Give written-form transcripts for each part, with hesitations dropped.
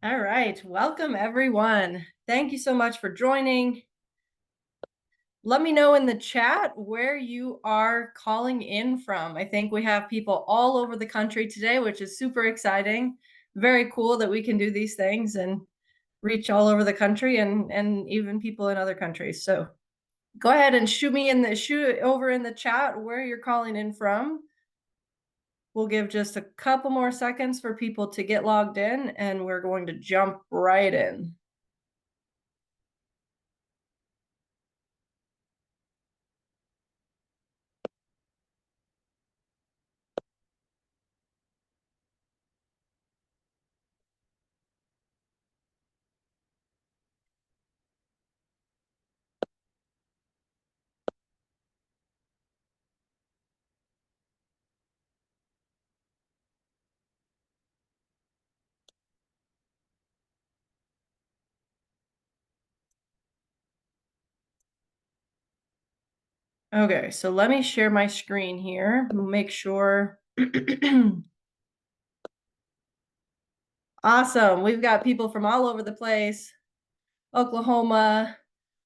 All right, welcome everyone. Thank you so much for joining. Let me know in the chat where you are calling in from. I think we have people all over the country today, which is super exciting. Very cool that we can do these things and reach all over the country and even people in other countries. So go ahead and shoot over in the chat where you're calling in from. We'll give just a couple more seconds for people to get logged in, and we're going to jump right in. Okay, so let me share my screen here. Make sure. Awesome. We've got people from all over the place. Oklahoma,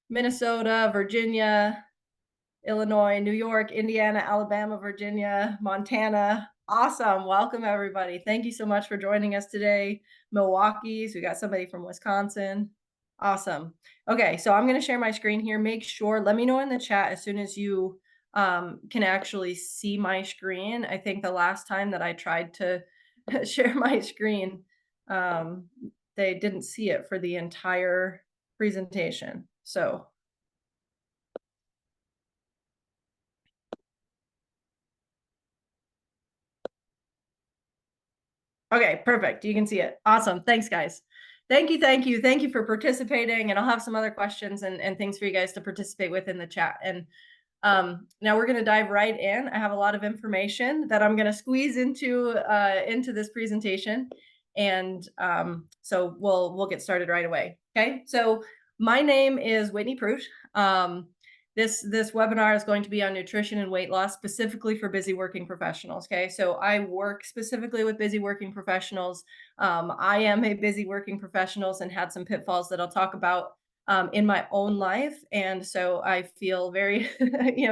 Minnesota, Virginia, Illinois, New York, Indiana, Alabama, Virginia, Montana. Awesome. Welcome, everybody. Thank you so much for joining us today. Milwaukee. So we got somebody from Wisconsin. Awesome. Okay, so I'm going to share my screen here. Make sure, let me know in the chat as soon as you can actually see my screen. I think the last time that I tried to share my screen, they didn't see it for the entire presentation. So okay, perfect. You can see it. Awesome. Thanks, guys. Thank you, thank you. Thank you for participating. And I'll have some other questions and things for you guys to participate with in the chat. And now we're going to dive right in. I have a lot of information that I'm going to squeeze into this presentation. And so we'll get started right away. Okay, so my name is Whitney Prude. This webinar is going to be on nutrition and weight loss, specifically for busy working professionals. Okay, so I work specifically with busy working professionals. I am a busy working professional and had some pitfalls that I'll talk about in my own life, and so I feel very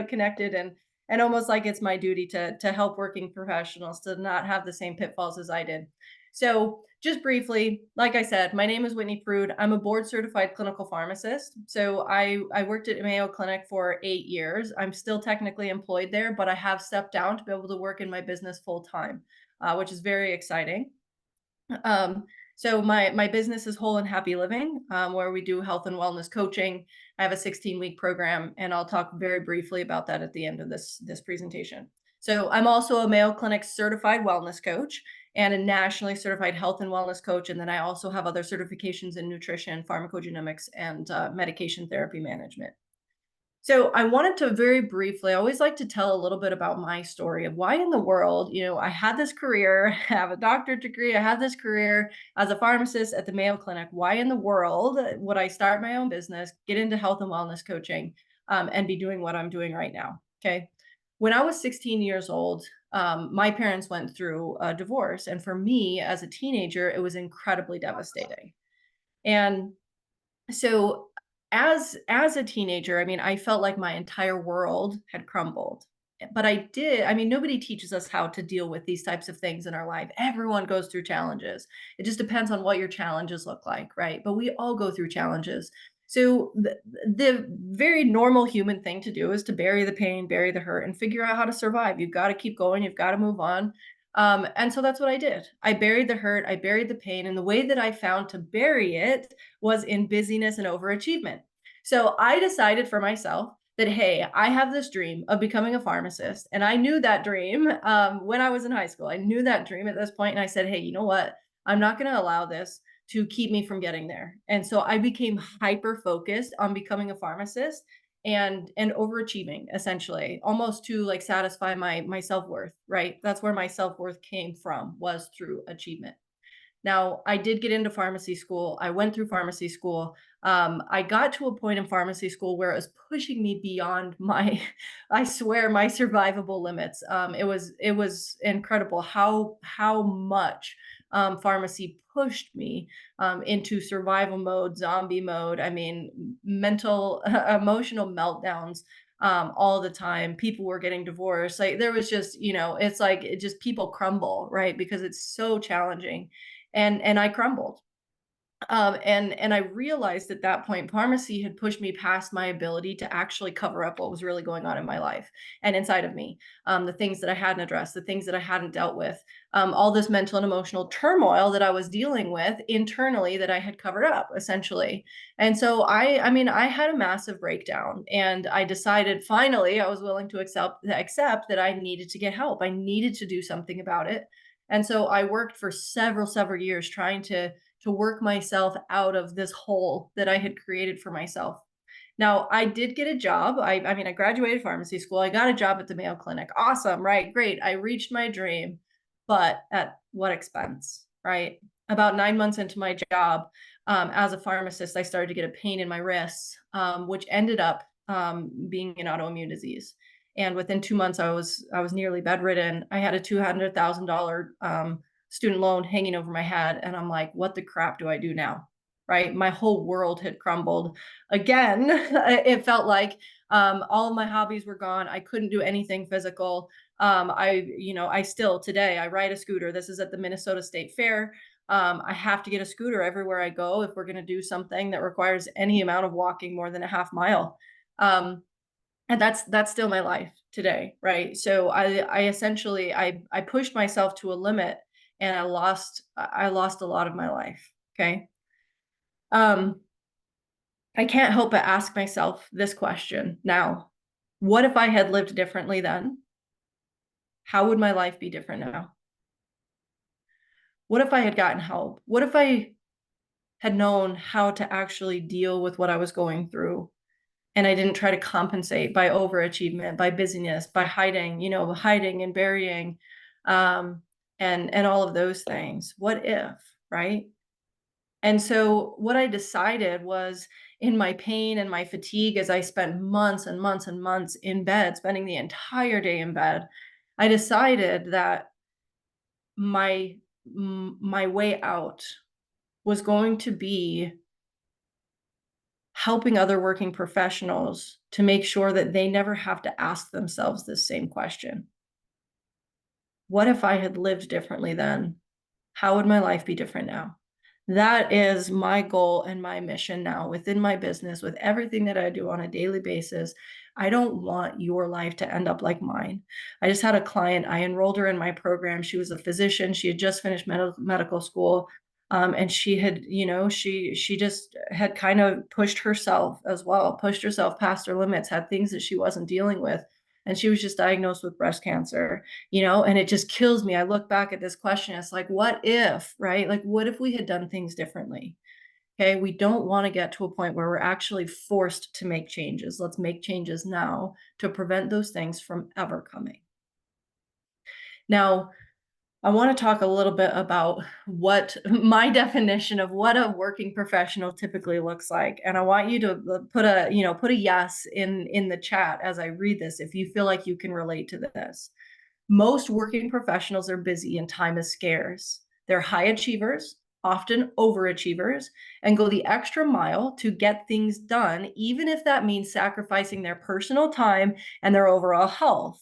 connected and almost like it's my duty to help working professionals to not have the same pitfalls as I did. So just briefly, like I said, my name is Whitney Prude. I'm a board certified clinical pharmacist. So I worked at Mayo Clinic for 8 years. I'm still technically employed there, but I have stepped down to be able to work in my business full time, which is very exciting. So my business is Whole and Happy Living, where we do health and wellness coaching. I have a 16-week program, and I'll talk very briefly about that at the end of this presentation. So I'm also a Mayo Clinic certified wellness coach and a nationally certified health and wellness coach. And then I also have other certifications in nutrition, pharmacogenomics, and medication therapy management. So I wanted to very briefly, I always like to tell a little bit about my story of why in the world, I had this career, I have a doctorate degree, I had this career as a pharmacist at the Mayo Clinic. Why in the world would I start my own business, get into health and wellness coaching, and be doing what I'm doing right now? Okay. When I was 16 years old, my parents went through a divorce. And for me as a teenager, it was incredibly devastating. And so as a teenager, I mean, I felt like my entire world had crumbled. But nobody teaches us how to deal with these types of things in our life. Everyone goes through challenges. It just depends on what your challenges look like, right? But we all go through challenges. So the very normal human thing to do is to bury the pain, bury the hurt, and figure out how to survive. You've got to keep going. You've got to move on. And so that's what I did. I buried the hurt. I buried the pain. And the way that I found to bury it was in busyness and overachievement. So I decided for myself that, hey, I have this dream of becoming a pharmacist. And I knew that dream when I was in high school. I knew that dream at this point, and I said, hey, you know what? I'm not going to allow this to keep me from getting there. And so I became hyper focused on becoming a pharmacist and overachieving, essentially, almost to like satisfy my self-worth, right? That's where my self-worth came from, was through achievement. Now, I did get into pharmacy school. I went through pharmacy school. I got to a point in pharmacy school where it was pushing me beyond I swear, my survivable limits. It was incredible how much pharmacy pushed me into survival mode, zombie mode. I mean, mental, emotional meltdowns all the time. People were getting divorced. Like there was just, it's like it just people crumble, right? Because it's so challenging. And I crumbled. And I realized at that point, pharmacy had pushed me past my ability to actually cover up what was really going on in my life and inside of me. The things that I hadn't addressed, the things that I hadn't dealt with, all this mental and emotional turmoil that I was dealing with internally that I had covered up, essentially. And so I mean, I had a massive breakdown, and I decided finally I was willing to accept that I needed to get help. I needed to do something about it. And so I worked for several years trying to work myself out of this hole that I had created for myself. Now, I did get a job. I mean, I graduated pharmacy school. I got a job at the Mayo Clinic. Awesome, right? Great. I reached my dream, but at what expense, right? About 9 months into my job as a pharmacist, I started to get a pain in my wrists, which ended up being an autoimmune disease. And within 2 months, I was nearly bedridden. I had a $200,000 student loan hanging over my head. And I'm like, what the crap do I do now? Right. My whole world had crumbled again. It felt like all of my hobbies were gone. I couldn't do anything physical. I still today, I ride a scooter. This is at the Minnesota State Fair. I have to get a scooter everywhere I go if we're going to do something that requires any amount of walking more than a half mile. And that's still my life today, right? So I essentially I pushed myself to a limit, and I lost a lot of my life. Okay. Um, I can't help but ask myself this question now. What if I had lived differently then? How would my life be different now? What if I had gotten help? What if I had known how to actually deal with what I was going through? And I didn't try to compensate by overachievement, by busyness, by hiding and burying, um, and all of those things. What if, right? And so what I decided was, in my pain and my fatigue, as I spent months and months and months in bed, spending the entire day in bed, I decided that my way out was going to be helping other working professionals to make sure that they never have to ask themselves this same question. What if I had lived differently then? How would my life be different now? That is my goal and my mission now within my business, with everything that I do on a daily basis. I don't want your life to end up like mine. I just had a client, I enrolled her in my program. She was a physician. She had just finished medical school. And she had, she just had kind of pushed herself as well, pushed herself past her limits, had things that she wasn't dealing with. And she was just diagnosed with breast cancer, and it just kills me. I look back at this question, it's like, what if, right? Like, what if we had done things differently? Okay, we don't want to get to a point where we're actually forced to make changes. Let's make changes now to prevent those things from ever coming. Now, I want to talk a little bit about what my definition of what a working professional typically looks like. And I want you to put a yes in the chat as I read this if you feel like you can relate to this. Most working professionals are busy and time is scarce. They're high achievers, often overachievers, and go the extra mile to get things done, even if that means sacrificing their personal time and their overall health.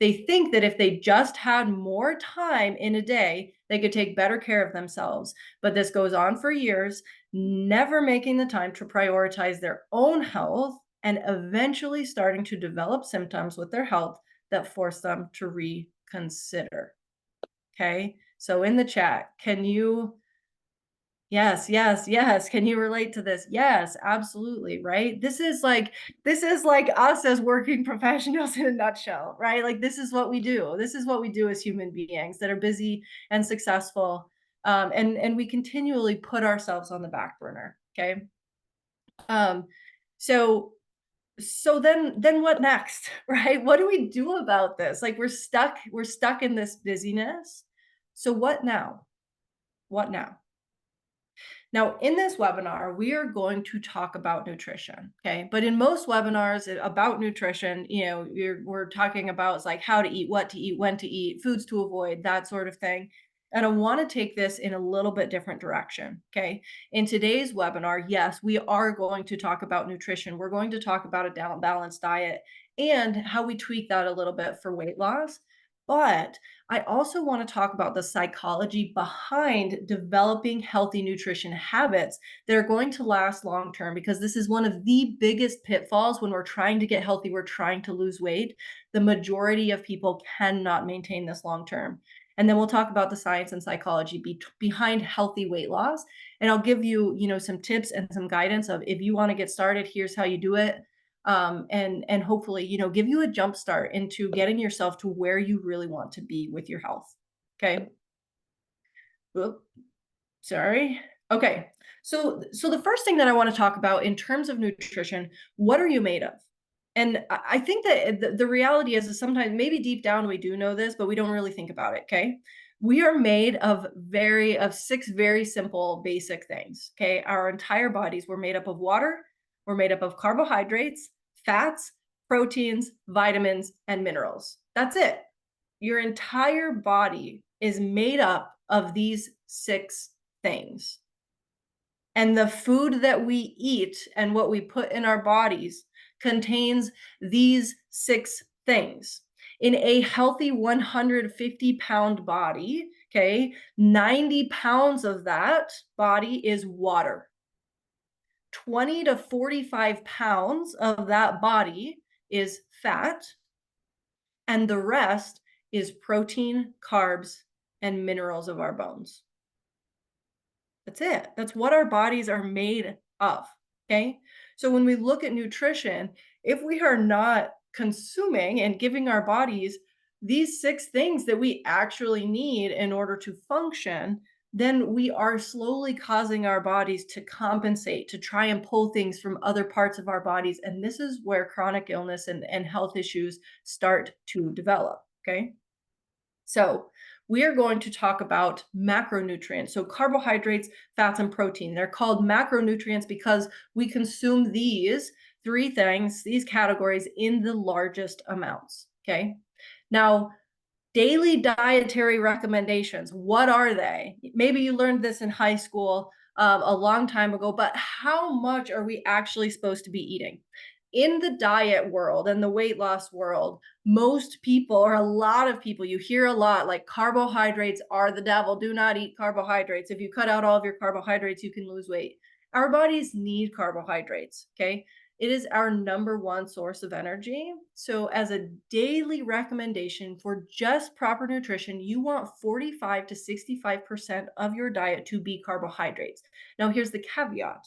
They think that if they just had more time in a day, they could take better care of themselves. But this goes on for years, never making the time to prioritize their own health and eventually starting to develop symptoms with their health that force them to reconsider. Okay. So in the chat, yes. Can you relate to this? Yes, absolutely. Right. This is like us as working professionals in a nutshell, right? Like this is what we do. This is what we do as human beings that are busy and successful. And we continually put ourselves on the back burner. Okay. Um, so then what next? Right? What do we do about this? Like we're stuck in this busyness. So what now? What now? Now, in this webinar, we are going to talk about nutrition, okay? But in most webinars about nutrition, we're talking about like how to eat, what to eat, when to eat, foods to avoid, that sort of thing. And I want to take this in a little bit different direction. Okay. In today's webinar, yes, we are going to talk about nutrition. We're going to talk about a balanced diet and how we tweak that a little bit for weight loss. But I also want to talk about the psychology behind developing healthy nutrition habits that are going to last long term, because this is one of the biggest pitfalls when we're trying to get healthy, we're trying to lose weight. The majority of people cannot maintain this long term. And then we'll talk about the science and psychology behind healthy weight loss. And I'll give you, some tips and some guidance of, if you want to get started, here's how you do it. And hopefully, give you a jump start into getting yourself to where you really want to be with your health. Okay. Oop, sorry. Okay. So the first thing that I want to talk about in terms of nutrition, what are you made of? And I think that the reality is sometimes, maybe deep down we do know this, but we don't really think about it. Okay. We are made of six very simple, basic things. Okay. Our entire bodies, we're made up of water. We're made up of carbohydrates, fats, proteins, vitamins, and minerals. That's it. Your entire body is made up of these six things. And the food that we eat and what we put in our bodies contains these six things. In a healthy 150-pound body, okay, 90 pounds of that body is water. 20 to 45 pounds of that body is fat. And the rest is protein, carbs, and minerals of our bones. That's it. That's what our bodies are made of. Okay. So when we look at nutrition, if we are not consuming and giving our bodies these six things that we actually need in order to function, then we are slowly causing our bodies to compensate, to try and pull things from other parts of our bodies. And this is where chronic illness and health issues start to develop. Okay. So we are going to talk about macronutrients. So carbohydrates, fats, and protein. They're called macronutrients because we consume these three things, these categories, in the largest amounts. Okay. Now, daily dietary recommendations, what are they? Maybe you learned this in high school a long time ago, but how much are we actually supposed to be eating? In the diet world and the weight loss world, most people, or a lot of people, you hear a lot like carbohydrates are the devil. Do not eat carbohydrates. If you cut out all of your carbohydrates, you can lose weight. Our bodies need carbohydrates. Okay. It is our number one source of energy. So as a daily recommendation for just proper nutrition, you want 45 to 65% of your diet to be carbohydrates. Now, here's the caveat.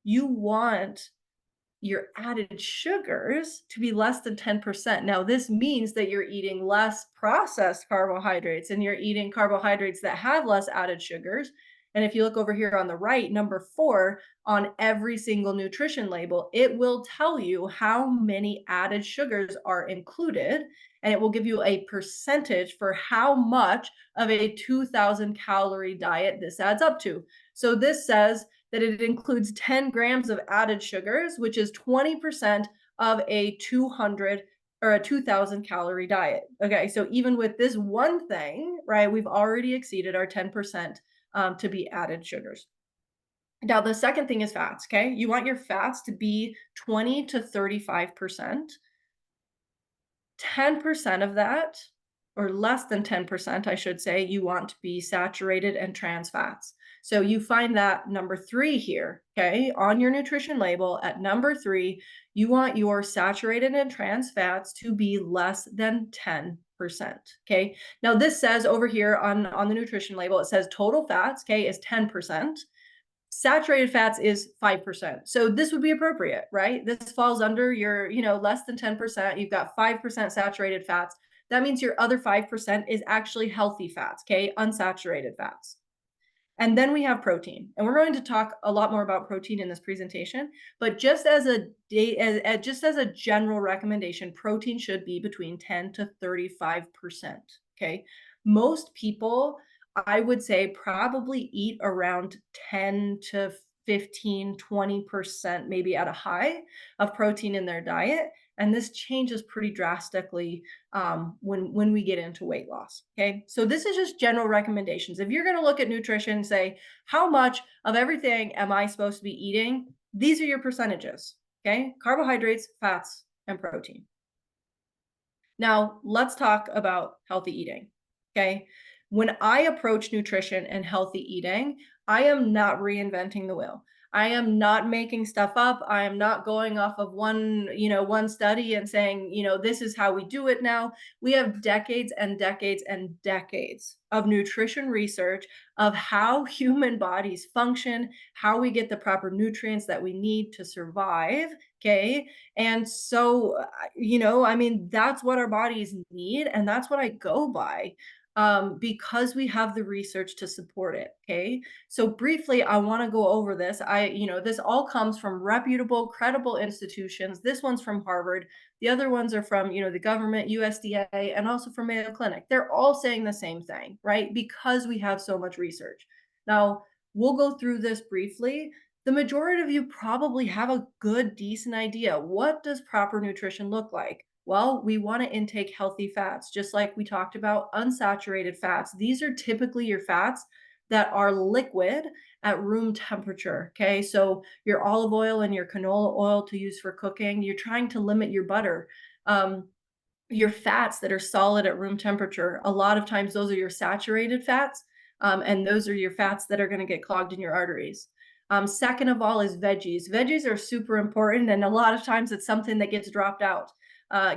You want your added sugars to be less than 10%. Now, this means that you're eating less processed carbohydrates and you're eating carbohydrates that have less added sugars. And if you look over here on the right, number 4, on every single nutrition label, it will tell you how many added sugars are included. And it will give you a percentage for how much of a 2,000 calorie diet this adds up to. So this says that it includes 10 grams of added sugars, which is 20% of a 200 or a 2,000 calorie diet. Okay, so even with this one thing, right, we've already exceeded our 10% to be added sugars. Now, the second thing is fats, okay? You want your fats to be 20 to 35%. 10% of that, or less than 10%, I should say, you want to be saturated and trans fats. So you find that number 3 here, okay, on your nutrition label at number 3, you want your saturated and trans fats to be less than 10%. Okay. Now this says over here on the nutrition label, it says total fats, okay, is 10%. Saturated fats is 5%. So this would be appropriate, right? This falls under your, less than 10%. You've got 5% saturated fats. That means your other 5% is actually healthy fats, okay? Unsaturated fats. And then we have protein. And we're going to talk a lot more about protein in this presentation, but just as a general recommendation, protein should be between 10 to 35%, okay? Most people, I would say, probably eat around 10 to 15, 20%, maybe at a high, of protein in their diet. And this changes pretty drastically when we get into weight loss. Okay. So this is just general recommendations. If you're going to look at nutrition and say, how much of everything am I supposed to be eating? These are your percentages. Okay. Carbohydrates, fats, and protein. Now, let's talk about healthy eating. Okay. When I approach nutrition and healthy eating, I am not reinventing the wheel. I am not making stuff up. I am not going off of one study and saying, this is how we do it now. We have decades and decades and decades of nutrition research of how human bodies function, how we get the proper nutrients that we need to survive. Okay. And so, I mean, that's what our bodies need. And that's what I go by because we have the research to support it. Okay. So briefly, I want to go over this. This all comes from reputable, credible institutions. This one's from Harvard. The other ones are from, the government, USDA, and also from Mayo Clinic. They're all saying the same thing, right? Because we have so much research. Now, we'll go through this briefly. The majority of you probably have a good, decent idea. What does proper nutrition look like? Well, we want to intake healthy fats, just like we talked about unsaturated fats. These are typically your fats that are liquid at room temperature. Okay. So your olive oil and your canola oil to use for cooking, you're trying to limit your butter. Your fats that are solid at room temperature, a lot of times those are your saturated fats. And those are your fats that are going to get clogged in your arteries. Second of all is veggies. Veggies are super important. And a lot of times it's something that gets dropped out of,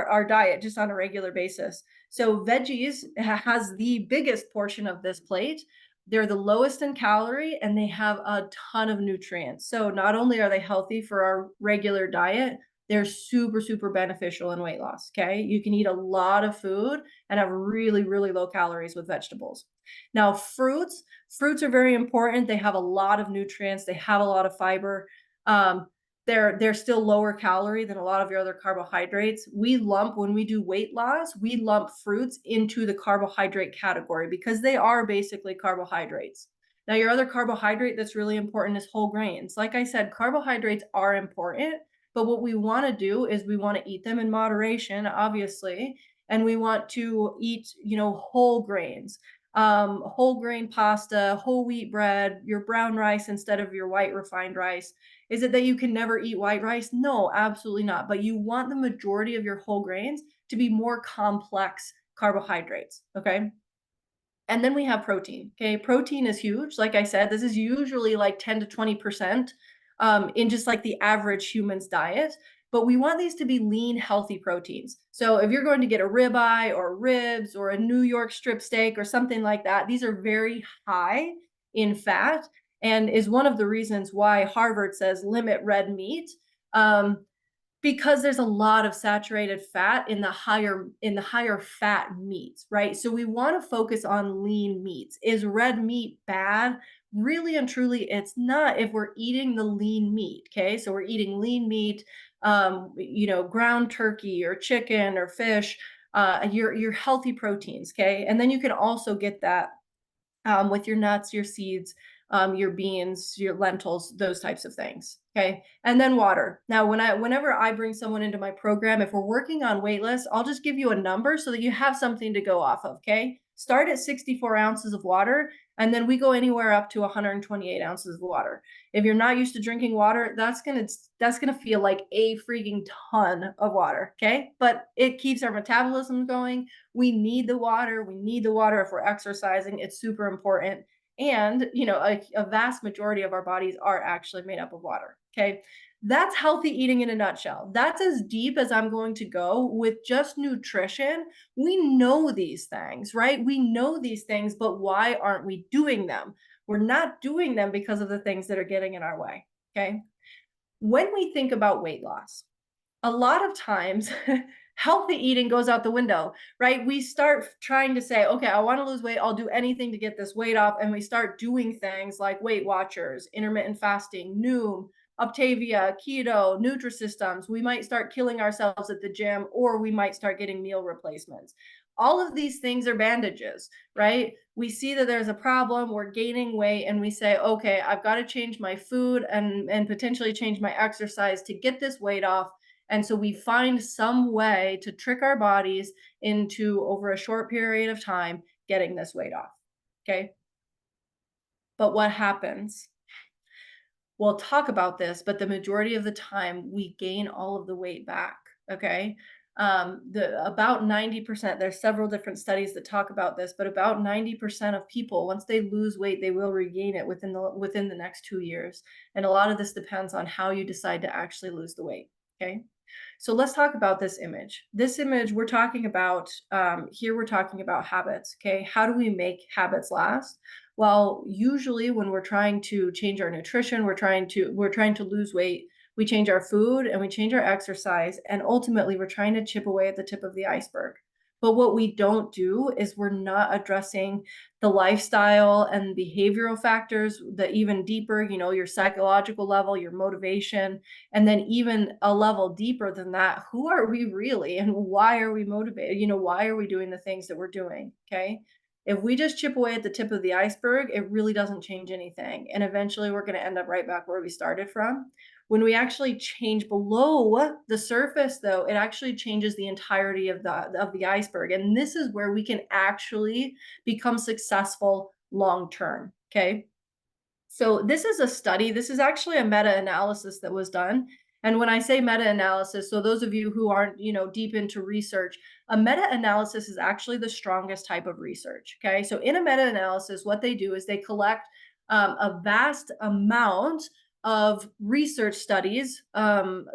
our diet just on a regular basis. So veggies has the biggest portion of this plate. They're the lowest in calorie and they have a ton of nutrients. So not only are they healthy for our regular diet, they're super, super beneficial in weight loss. Okay. You can eat a lot of food and have really, really low calories with vegetables. Now, fruits are very important. They have a lot of nutrients. They have a lot of fiber. They're still lower calorie than a lot of your other carbohydrates. When we do weight loss, we lump fruits into the carbohydrate category because they are basically carbohydrates. Now, your other carbohydrate that's really important is whole grains. Like I said, carbohydrates are important, but what we want to do is we want to eat them in moderation, obviously, and we want to eat, whole grains. Whole grain pasta, whole wheat bread, your brown rice instead of your white refined rice. Is it that you can never eat white rice? No, absolutely not. But you want the majority of your whole grains to be more complex carbohydrates. Okay. And then we have protein. Okay. Protein is huge. Like I said, this is usually like 10 to 20% in just like the average human's diet. But we want these to be lean, healthy proteins. So if you're going to get a ribeye or ribs or a New York strip steak or something like that, these are very high in fat and is one of the reasons why Harvard says limit red meat. Because there's a lot of saturated fat in the higher fat meats, right? So we want to focus on lean meats. Is red meat bad? Really and truly, it's not if we're eating the lean meat. Okay, so we're eating lean meat, ground turkey or chicken or fish, your healthy proteins. Okay, and then you can also get that with your nuts, your seeds, your beans, your lentils, those types of things. Okay. And then water. Now, whenever I bring someone into my program, if we're working on wait lists, I'll just give you a number so that you have something to go off of. Okay. Start at 64 ounces of water, and then we go anywhere up to 128 ounces of water. If you're not used to drinking water, that's gonna feel like a freaking ton of water. Okay. But it keeps our metabolism going. We need the water. We need the water if we're exercising. It's super important. And, a vast majority of our bodies are actually made up of water. Okay. That's healthy eating in a nutshell. That's as deep as I'm going to go with just nutrition. We know these things, right? We know these things, but why aren't we doing them? We're not doing them because of the things that are getting in our way. Okay. When we think about weight loss, a lot of times healthy eating goes out the window, right? We start trying to say, okay, I want to lose weight. I'll do anything to get this weight off. And we start doing things like Weight Watchers, intermittent fasting, Noom, Optavia, keto, Nutrisystems. We might start killing ourselves at the gym, or we might start getting meal replacements. All of these things are bandages, right? We see that there's a problem, we're gaining weight, and we say, okay, I've got to change my food and potentially change my exercise to get this weight off. And so we find some way to trick our bodies into, over a short period of time, getting this weight off. Okay. But what happens? We'll talk about this, but the majority of the time we gain all of the weight back. Okay. The about 90%, there's several different studies that talk about this, but about 90% of people, once they lose weight, they will regain it within the next 2 years. And a lot of this depends on how you decide to actually lose the weight. Okay. So let's talk about this image. This image we're talking about, here we're talking about habits. Okay. How do we make habits last? Well, usually when we're trying to change our nutrition, we're trying to lose weight, we change our food and we change our exercise, and ultimately we're trying to chip away at the tip of the iceberg. But what we don't do is we're not addressing the lifestyle and behavioral factors, the even deeper, your psychological level, your motivation, and then even a level deeper than that, who are we really and why are we motivated? Why are we doing the things that we're doing? Okay. If we just chip away at the tip of the iceberg, it really doesn't change anything. And eventually we're going to end up right back where we started from. When we actually change below the surface, though, it actually changes the entirety of the iceberg. And this is where we can actually become successful long term. Okay. So this is a study. This is actually a meta-analysis that was done. And when I say meta-analysis, so those of you who aren't, deep into research, a meta-analysis is actually the strongest type of research. Okay. So in a meta-analysis, what they do is they collect a vast amount of research studies,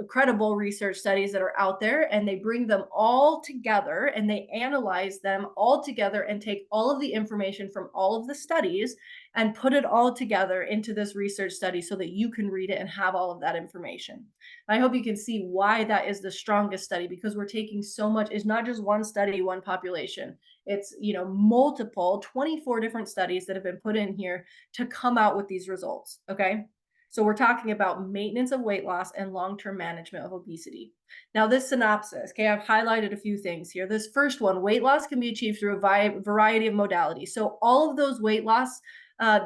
credible research studies that are out there, and they bring them all together and they analyze them all together and take all of the information from all of the studies and put it all together into this research study so that you can read it and have all of that information. I hope you can see why that is the strongest study, because we're taking so much. It's not just one study, one population. It's, multiple 24 different studies that have been put in here to come out with these results. Okay. So we're talking about maintenance of weight loss and long-term management of obesity. Now, this synopsis, okay, I've highlighted a few things here. This first one, weight loss can be achieved through a variety of modalities. So all of those weight loss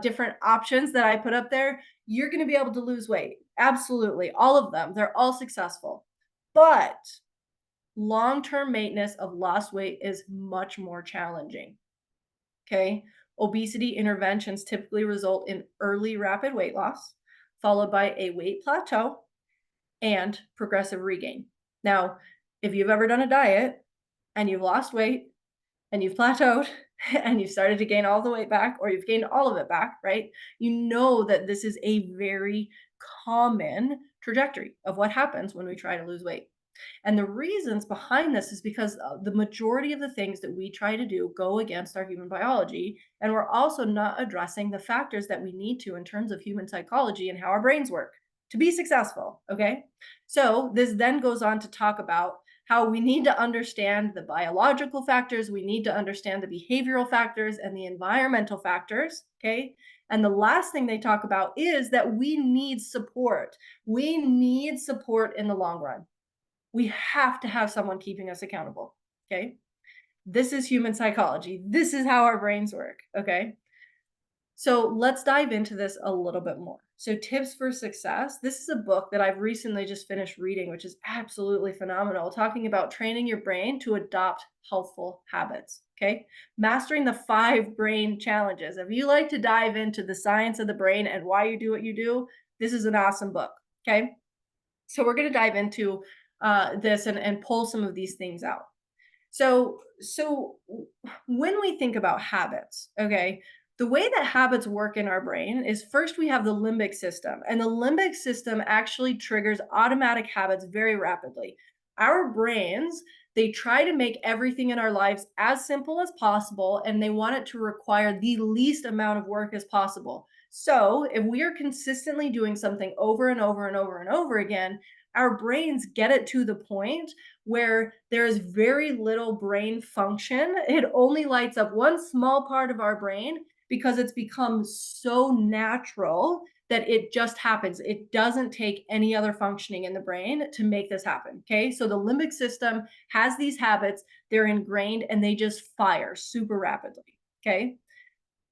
different options that I put up there, you're going to be able to lose weight. Absolutely. All of them. They're all successful. But long-term maintenance of lost weight is much more challenging. Okay. Obesity interventions typically result in early rapid weight loss, followed by a weight plateau and progressive regain. Now, if you've ever done a diet and you've lost weight and you've plateaued and you've started to gain all the weight back, or you've gained all of it back, right? You know that this is a very common trajectory of what happens when we try to lose weight. And the reasons behind this is because the majority of the things that we try to do go against our human biology. And we're also not addressing the factors that we need to in terms of human psychology and how our brains work to be successful. Okay. So this then goes on to talk about how we need to understand the biological factors, we need to understand the behavioral factors and the environmental factors. Okay. And the last thing they talk about is that we need support. We need support in the long run. We have to have someone keeping us accountable. Okay. This is human psychology. This is how our brains work. Okay. So let's dive into this a little bit more. So, Tips for Success. This is a book that I've recently just finished reading, which is absolutely phenomenal, talking about training your brain to adopt healthful habits. Okay. Mastering the 5 brain challenges. If you like to dive into the science of the brain and why you do what you do, this is an awesome book. Okay. So, we're going to dive into this and pull some of these things out. So when we think about habits, okay, the way that habits work in our brain is, first we have the limbic system, and the limbic system actually triggers automatic habits very rapidly. Our brains, they try to make everything in our lives as simple as possible, and they want it to require the least amount of work as possible. So if we are consistently doing something over and over and over and over again, our brains get it to the point where there is very little brain function. It only lights up one small part of our brain because it's become so natural that it just happens. It doesn't take any other functioning in the brain to make this happen. Okay. So the limbic system has these habits, they're ingrained and they just fire super rapidly. Okay.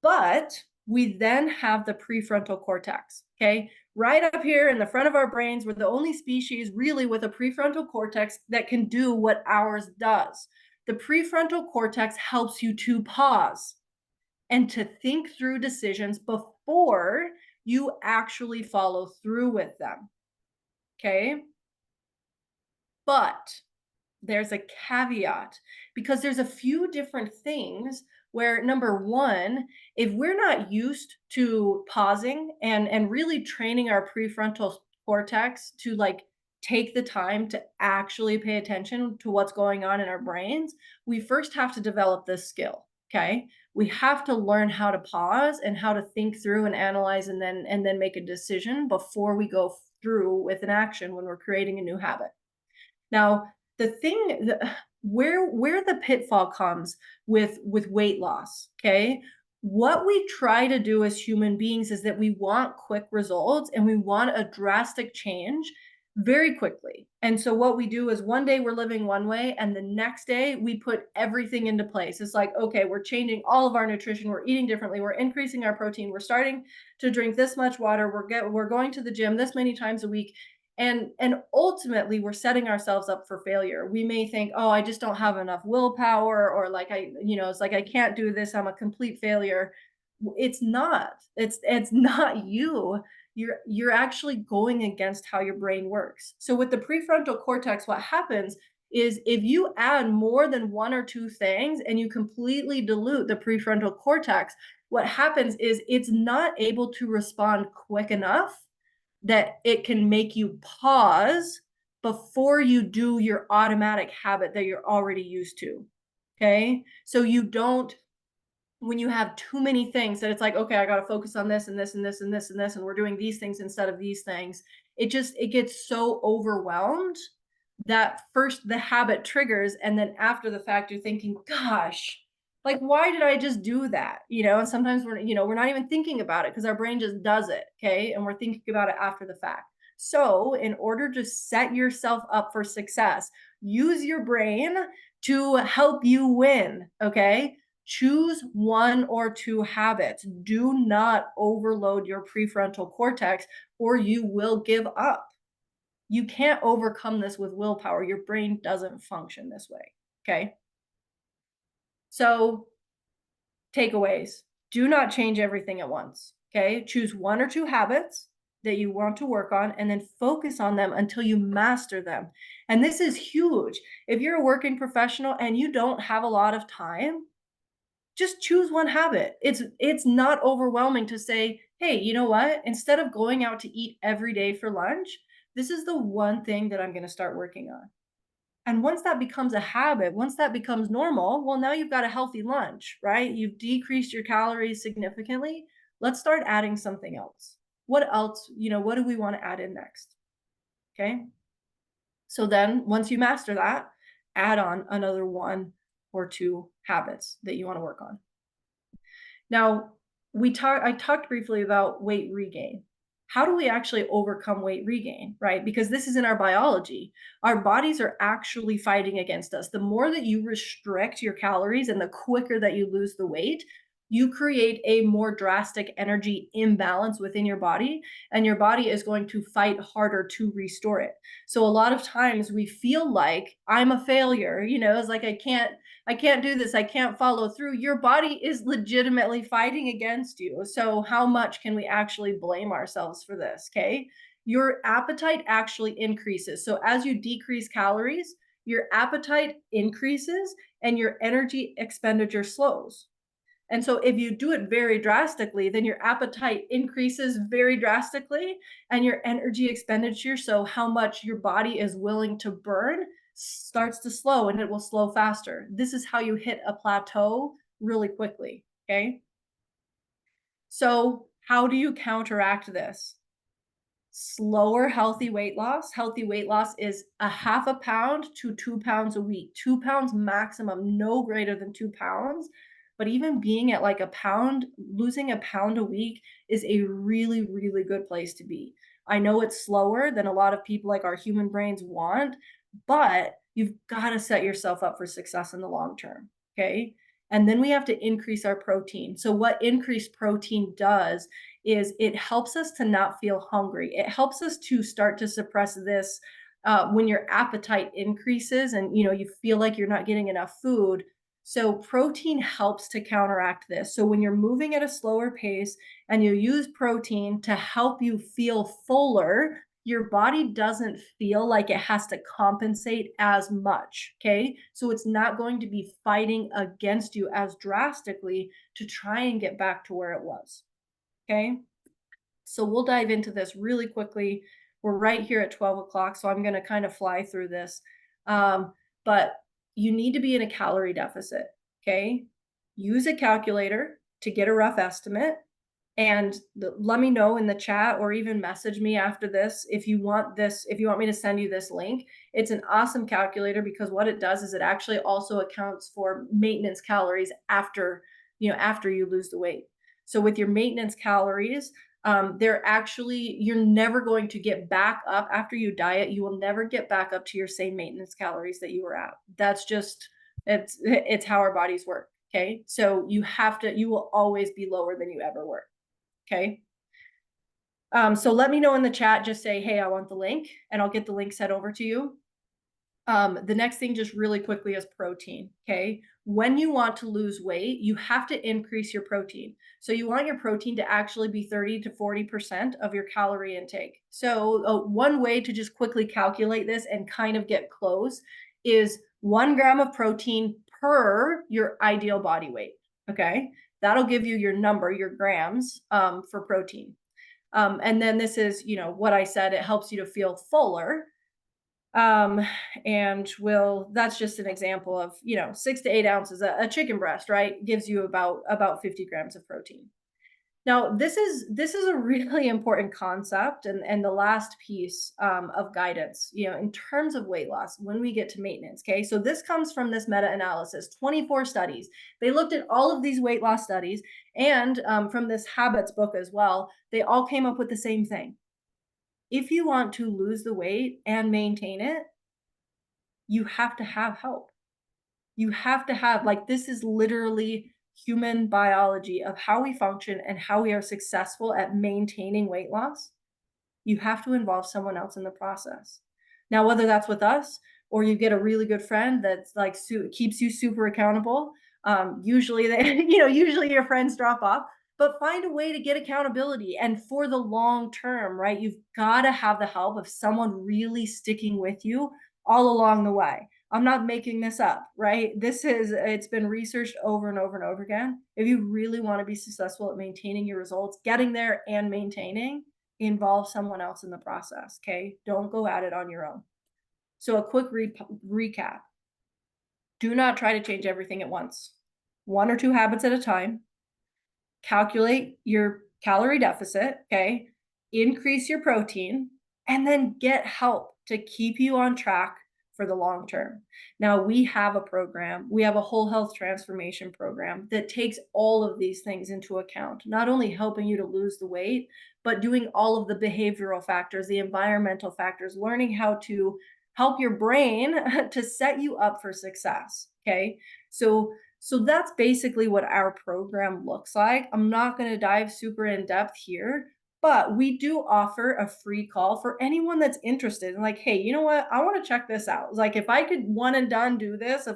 But we then have the prefrontal cortex. Okay. Right up here in the front of our brains, we're the only species really with a prefrontal cortex that can do what ours does. The prefrontal cortex helps you to pause and to think through decisions before you actually follow through with them. Okay. But there's a caveat because there's a few different things where number one, if we're not used to pausing and really training our prefrontal cortex to like take the time to actually pay attention to what's going on in our brains, we first have to develop this skill. Okay. We have to learn how to pause and how to think through and analyze and then make a decision before we go through with an action when we're creating a new habit. Now, the thing where the pitfall comes with weight loss, okay? What we try to do as human beings is that we want quick results and we want a drastic change very quickly. And so what we do is one day we're living one way and the next day we put everything into place. It's like, okay, we're changing all of our nutrition, we're eating differently, we're increasing our protein, we're starting to drink this much water, we're going to the gym this many times a week, and ultimately we're setting ourselves up for failure. We may think, oh, I just don't have enough willpower, or like it's like I can't do this, I'm a complete failure. It's not. It's not you. You're actually going against how your brain works. So with the prefrontal cortex, what happens is if you add more than one or two things and you completely dilute the prefrontal cortex, what happens is it's not able to respond quick enough that it can make you pause before you do your automatic habit that you're already used to. Okay. So you don't, when you have too many things that it's like, okay, I got to focus on this and this and this and this and this, and we're doing these things instead of these things. It gets so overwhelmed that first the habit triggers. And then after the fact, you're thinking, gosh, like, why did I just do that? And sometimes we're not even thinking about it because our brain just does it. Okay. And we're thinking about it after the fact. So in order to set yourself up for success, use your brain to help you win. Okay. Choose one or two habits. Do not overload your prefrontal cortex or you will give up. You can't overcome this with willpower. Your brain doesn't function this way. Okay. So, takeaways: do not change everything at once. Okay. Choose one or two habits that you want to work on and then focus on them until you master them. And this is huge. If you're a working professional and you don't have a lot of time, just choose one habit. It's not overwhelming to say, hey, you know what? Instead of going out to eat every day for lunch, this is the one thing that I'm going to start working on. And once that becomes a habit, once that becomes normal, well, now you've got a healthy lunch, right? You've decreased your calories significantly. Let's start adding something else. What else, what do we want to add in next? Okay. So then once you master that, add on another one or two habits that you want to work on. Now, I talked briefly about weight regain. How do we actually overcome weight regain, right? Because this is in our biology. Our bodies are actually fighting against us. The more that you restrict your calories and the quicker that you lose the weight, you create a more drastic energy imbalance within your body, and your body is going to fight harder to restore it. So a lot of times we feel like I'm a failure, it's like I can't do this, I can't follow through. Your body is legitimately fighting against you. So how much can we actually blame ourselves for this? Okay. Your appetite actually increases. So as you decrease calories, your appetite increases and your energy expenditure slows. And so if you do it very drastically, then your appetite increases very drastically and your energy expenditure, so how much your body is willing to burn, starts to slow, and it will slow faster. This is how you hit a plateau really quickly. Okay. So how do you counteract this? Slower healthy weight loss. Healthy weight loss is a half a pound to 2 pounds a week, 2 pounds maximum, no greater than 2 pounds. but even being at like a pound, losing a pound a week is a really, really good place to be. I know it's slower than a lot of people like our human brains want, but you've got to set yourself up for success in the long term. Okay. And then we have to increase our protein. So, what increased protein does is it helps us to not feel hungry. It helps us to start to suppress this when your appetite increases and you feel like you're not getting enough food. So protein helps to counteract this. So when you're moving at a slower pace and you use protein to help you feel fuller, your body doesn't feel like it has to compensate as much. Okay. So it's not going to be fighting against you as drastically to try and get back to where it was. Okay. So we'll dive into this really quickly. We're right here at 12 o'clock, so I'm going to kind of fly through this. But you need to be in a calorie deficit. Okay. Use a calculator to get a rough estimate. And let me know in the chat or even message me after this if you want this, if you want me to send you this link. It's an awesome calculator because what it does is it actually also accounts for maintenance calories after, after you lose the weight. So with your maintenance calories, you're never going to get back up after you diet. You will never get back up to your same maintenance calories that you were at. That's just, it's how our bodies work. Okay. So you will always be lower than you ever were. Okay. So let me know in the chat, just say, hey, I want the link, and I'll get the link sent over to you. The next thing just really quickly is protein. Okay. When you want to lose weight, you have to increase your protein. So you want your protein to actually be 30 to 40% of your calorie intake. So one way to just quickly calculate this and kind of get close is 1 gram of protein per your ideal body weight. Okay. That'll give you your number, your grams for protein. And then this is, what I said, it helps you to feel fuller. And that's just an example of, 6 to 8 ounces, a chicken breast, right? Gives you about 50 grams of protein. Now, this is a really important concept and the last piece of guidance, in terms of weight loss when we get to maintenance. Okay, so this comes from this meta-analysis, 24 studies. They looked at all of these weight loss studies and from this habits book as well. They all came up with the same thing. If you want to lose the weight and maintain it, you have to have help. You have to have, this is literally human biology of how we function and how we are successful at maintaining weight loss. You have to involve someone else in the process. Now, whether that's with us or you get a really good friend that's keeps you super accountable, usually usually your friends drop off, but find a way to get accountability. And for the long term, right, you've got to have the help of someone really sticking with you all along the way. I'm not making this up, right? It's been researched over and over and over again. If you really want to be successful at maintaining your results, getting there and maintaining, involve someone else in the process. Okay. Don't go at it on your own. So a quick recap. Do not try to change everything at once. 1 or 2 habits at a time. Calculate your calorie deficit. Okay. Increase your protein and then get help to keep you on track for the long term. Now we have a program, we have a whole health transformation program that takes all of these things into account, not only helping you to lose the weight, but doing all of the behavioral factors, the environmental factors, learning how to help your brain to set you up for success. Okay. So that's basically what our program looks like. I'm not going to dive super in depth here, but we do offer a free call for anyone that's interested and hey, you know what? I want to check this out. If I could one and done do this,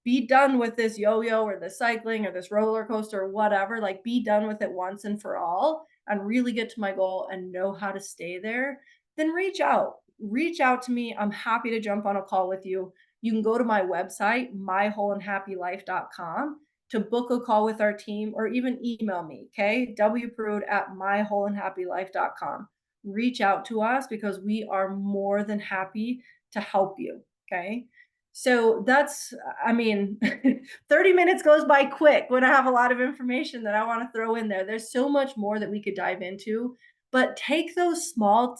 be done with this yo-yo or this cycling or this roller coaster or whatever, be done with it once and for all and really get to my goal and know how to stay there, then reach out. Reach out to me. I'm happy to jump on a call with you. You can go to my website, mywholeandhappylife.com, to book a call with our team or even email me, okay? wprude@mywholeandhappylife.com. Reach out to us because we are more than happy to help you, okay? So 30 minutes goes by quick when I have a lot of information that I want to throw in there. There's so much more that we could dive into, but take those small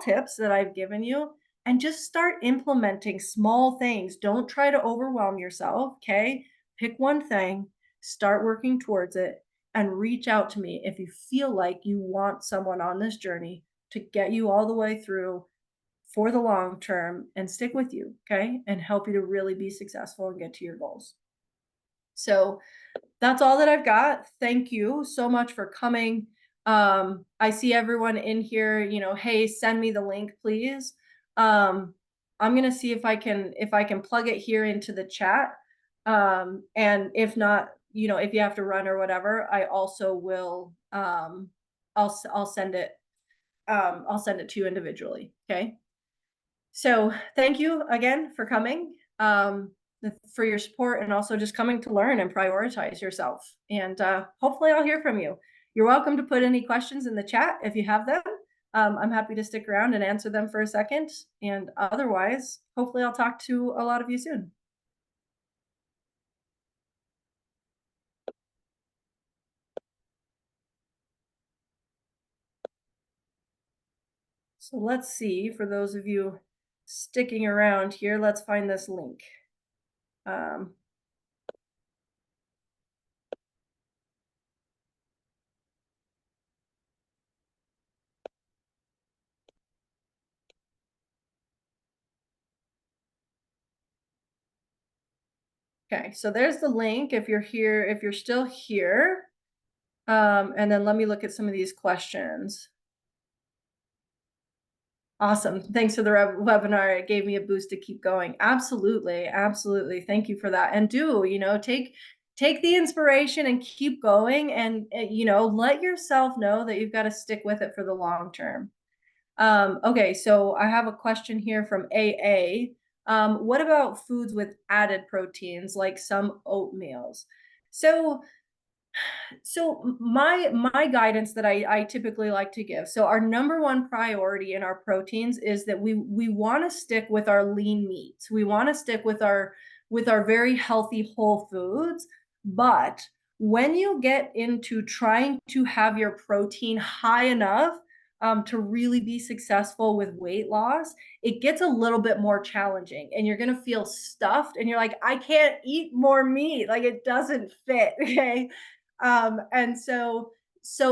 tips that I've given you and just start implementing small things. Don't try to overwhelm yourself, okay? Pick one thing, start working towards it, and reach out to me if you feel like you want someone on this journey to get you all the way through for the long term and stick with you, okay? And help you to really be successful and get to your goals. So that's all that I've got. Thank you so much for coming. I see everyone in here, hey, send me the link, please. I'm gonna see if I can plug it here into the chat. And if not, if you have to run or whatever, I also will I'll send it I'll send it to you individually. Okay. So thank you again for coming, for your support, and also just coming to learn and prioritize yourself. And hopefully I'll hear from you. You're welcome to put any questions in the chat if you have them. I'm happy to stick around and answer them for a second. And otherwise, hopefully I'll talk to a lot of you soon. So let's see, for those of you sticking around here, let's find this link. Um, okay, so there's the link if you're here, if you're still here. And then let me look at some of these questions. Awesome. Thanks for the webinar. It gave me a boost to keep going. Absolutely. Absolutely. Thank you for that. And take the inspiration and keep going, and let yourself know that you've got to stick with it for the long term. Okay, so I have a question here from AA. What about foods with added proteins like some oatmeals? So my guidance that I typically like to give. So our number one priority in our proteins is that we want to stick with our lean meats. We want to stick with our very healthy whole foods. But when you get into trying to have your protein high enough to really be successful with weight loss, it gets a little bit more challenging, and you're going to feel stuffed, and you're like, I can't eat more meat. Like, it doesn't fit. Okay. And so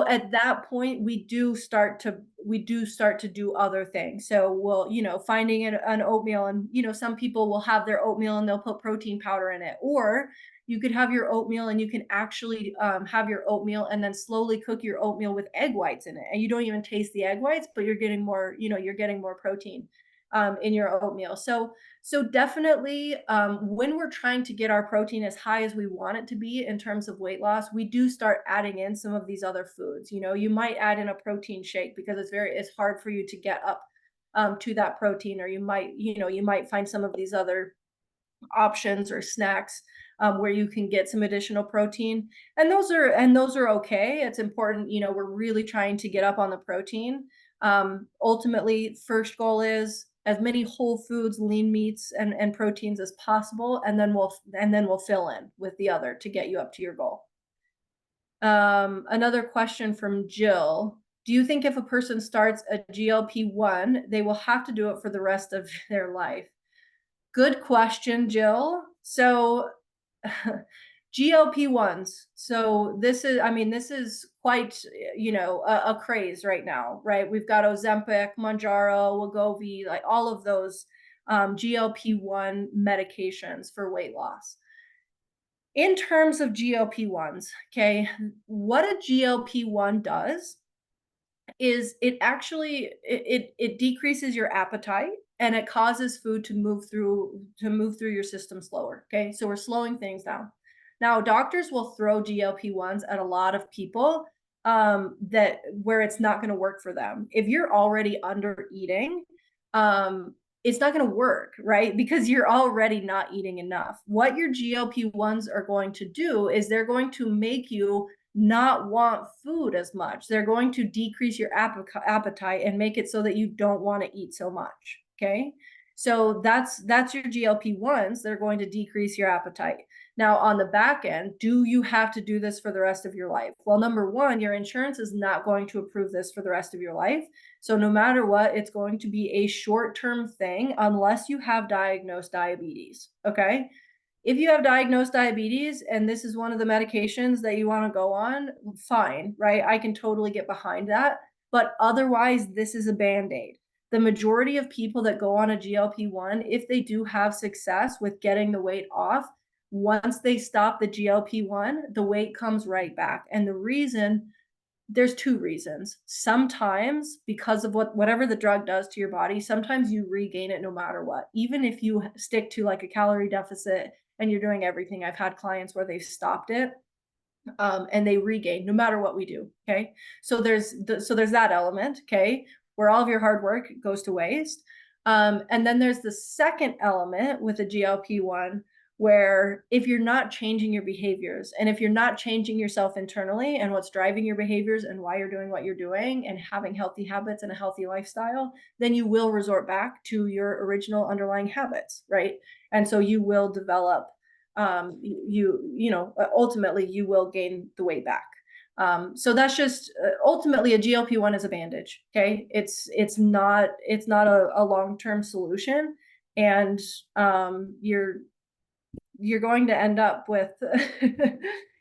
at that point we do start to do other things. So we'll, finding an oatmeal, and some people will have their oatmeal and they'll put protein powder in it. Or you could have your oatmeal and you can actually have your oatmeal and then slowly cook your oatmeal with egg whites in it, and you don't even taste the egg whites, but you're getting more, you're getting more protein in your oatmeal. So definitely, when we're trying to get our protein as high as we want it to be in terms of weight loss, we do start adding in some of these other foods. You might add in a protein shake because it's hard for you to get up to that protein, or you might find some of these other options or snacks where you can get some additional protein, and those are okay. It's important, we're really trying to get up on the protein. Ultimately, first goal is as many whole foods, lean meats, and proteins as possible, and then we'll fill in with the other to get you up to your goal. Another question from Jill. Do you think if a person starts a GLP-1, they will have to do it for the rest of their life? Good question, Jill. So GLP-1s. So this is quite, a craze right now, right? We've got Ozempic, Mounjaro, Wegovy, like all of those GLP-1 medications for weight loss. In terms of GLP-1s, okay, what a GLP-1 does is it decreases your appetite, and it causes food to move through your system slower. Okay, so we're slowing things down. Now doctors will throw GLP-1s at a lot of people that where it's not going to work for them. If you're already under eating, it's not going to work, right? Because you're already not eating enough. What your GLP-1s are going to do is they're going to make you not want food as much. They're going to decrease your appetite and make it so that you don't want to eat so much. Okay. So that's your GLP-1s. They're going to decrease your appetite. Now, on the back end, do you have to do this for the rest of your life? Well, number one, your insurance is not going to approve this for the rest of your life. So no matter what, it's going to be a short-term thing unless you have diagnosed diabetes. Okay. If you have diagnosed diabetes and this is one of the medications that you want to go on, fine, right? I can totally get behind that. But otherwise, this is a Band-Aid. The majority of people that go on a GLP-1, if they do have success with getting the weight off, once they stop the GLP-1, the weight comes right back. And the reason, there's two reasons. Sometimes because of whatever the drug does to your body, sometimes you regain it no matter what. Even if you stick to like a calorie deficit and you're doing everything. I've had clients where they've stopped it and they regain no matter what we do. Okay. So there's that element, okay, where all of your hard work goes to waste. And then there's the second element with the GLP-1, where if you're not changing your behaviors and if you're not changing yourself internally and what's driving your behaviors and why you're doing what you're doing and having healthy habits and a healthy lifestyle, then you will resort back to your original underlying habits, right? And so you will develop, ultimately you will gain the weight back. So that's just ultimately a GLP-1 is a bandage. Okay. It's not a long-term solution. And you're going to end up with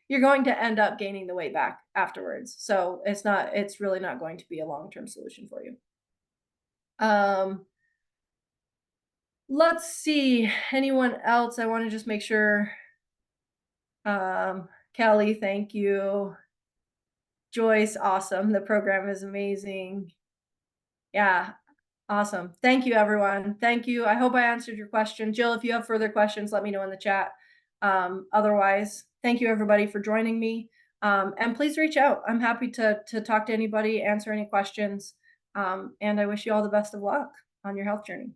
you're going to end up gaining the weight back afterwards. So it's really not going to be a long-term solution for you. Let's see, anyone else? I want to just make sure. Kelly, thank you. Joyce, awesome. The program is amazing. Yeah, awesome. Thank you, everyone. Thank you. I hope I answered your question. Jill, if you have further questions, let me know in the chat. Otherwise, thank you, everybody, for joining me. And please reach out. I'm happy to talk to anybody, answer any questions. And I wish you all the best of luck on your health journey.